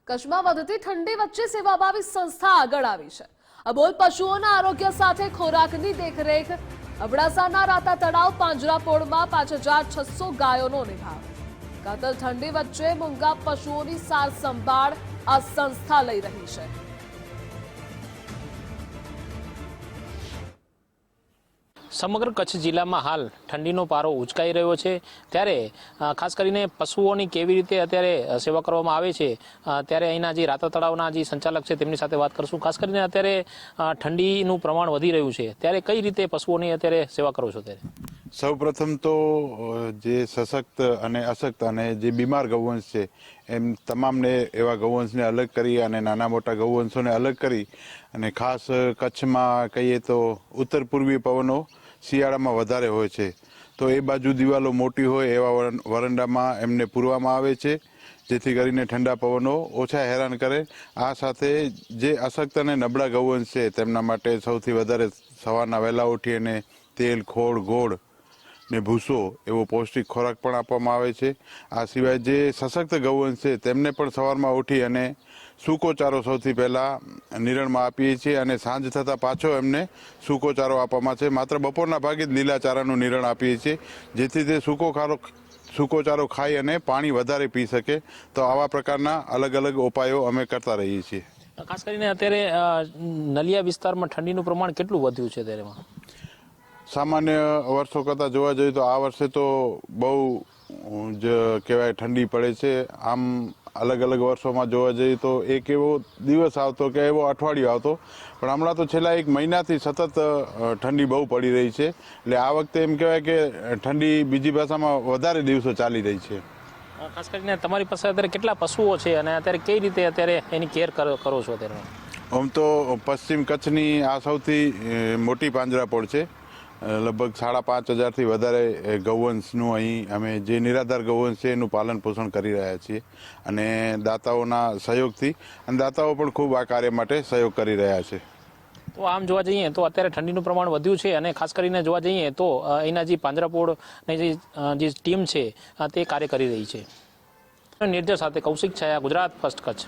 કચ્છમાં વધતી ઠંડી વચ્ચે સેવાભાવી સંસ્થા આગળ આવી છે। અબોલ પશુઓના આરોગ્ય સાથે ખોરાકની દેખરેખ। અબડાસાના રાતા તળાવ પાંજરાપોળમાં 5600 ગાયોનો નિભાવ। કાતલ ઠંડી વચ્ચે મૂંગા પશુઓની સાર સંભાળ આ સંસ્થા લઈ રહી છે। સમગ્ર કચ્છ જિલ્લામાં હાલ ઠંડીનો પારો ઉંચકાઈ રહ્યો છે, ત્યારે ખાસ કરીને પશુઓની કેવી રીતે અત્યારે સેવા કરવામાં આવે છે, ત્યારે અહીંના જે રાતા તળાવના જે સંચાલક છે તેમની સાથે વાત કરશું। ખાસ કરીને અત્યારે ઠંડીનું પ્રમાણ વધી રહ્યું છે, ત્યારે કઈ રીતે પશુઓની અત્યારે સેવા કરો છો? ત્યારે સૌપ્રથમ તો જે સશક્ત અને અશક્ત અને જે બીમાર ગૌવંશ છે એમ તમામને એવા ગૌવંશને અલગ કરી અને નાના મોટા ગૌવંશોને અલગ કરી અને ખાસ કચ્છમાં કહીએ તો ઉત્તર પૂર્વીય પવનો શિયાળામાં વધારે હોય છે, તો એ બાજુ દિવાલો મોટી હોય એવા વરંડામાં એમને પૂરવામાં આવે છે, જેથી કરીને ઠંડા પવનો ઓછા હેરાન કરે। આ સાથે જે અશક્ત અને નબળા ગૌવંશ છે તેમના માટે સૌથી વધારે સવારના વહેલા ઉઠી અને તેલ, ખોળ, ગોળ ને ભૂસો એવો પૌષ્ટિક ખોરાક પણ આપવામાં આવે છે। આ સિવાય જે સશક્ત ગૌવંશ છે તેમને પણ સવારમાં ઉઠી અને સૂકો ચારો સૌથી પહેલાં નિરણમાં આપીએ છીએ અને સાંજ થતાં પાછો એમને સૂકો ચારો આપવામાં છે। માત્ર બપોરના ભાગે જ લીલા ચારાનું નિરણ આપીએ છીએ, જેથી તે સૂકો ચારો ખાઈ અને પાણી વધારે પી શકે। તો આવા પ્રકારના અલગ અલગ ઉપાયો અમે કરતા રહીએ છીએ। ખાસ કરીને અત્યારે નલિયા વિસ્તારમાં ઠંડીનું પ્રમાણ કેટલું વધ્યું છે? ત્યારે સામાન્ય વર્ષો કરતાં જોવા જઈએ તો આ વર્ષે તો બહુ જ કહેવાય ઠંડી પડે છે। આમ અલગ અલગ વર્ષોમાં જોવા જઈએ તો એક એવો દિવસ આવતો કે એવો અઠવાડિયો આવતો, પણ હમણાં તો છેલ્લા એક મહિનાથી સતત ઠંડી બહુ પડી રહી છે, એટલે આ વખતે એમ કહેવાય કે ઠંડી બીજી ભાષામાં વધારે દિવસો ચાલી રહી છે। ખાસ કરીને તમારી પાસે અત્યારે કેટલા પશુઓ છે અને અત્યારે કઈ રીતે અત્યારે એની કેર કરો છો? અત્યારે આમ તો પશ્ચિમ કચ્છની આ સૌથી મોટી પાંજરાપોળ છે। લગભગ 5500થી વધારે ગૌવંશનું અહીં અમે જે નિરાધાર ગૌવંશ છે એનું પાલન પોષણ કરી રહ્યા છીએ, અને દાતાઓના સહયોગથી, અને દાતાઓ પણ ખૂબ આ કાર્ય માટે સહયોગ કરી રહ્યા છે। તો આમ જોવા જઈએ તો અત્યારે ઠંડીનું પ્રમાણ વધ્યું છે, અને ખાસ કરીને જોવા જઈએ તો અહીંના જે પાંજરાપોળની જે ટીમ છે તે કાર્ય કરી રહી છે। નિર્જર સાથે કૌશિક છાયા, ગુજરાત ફર્સ્ટ કચ્છ।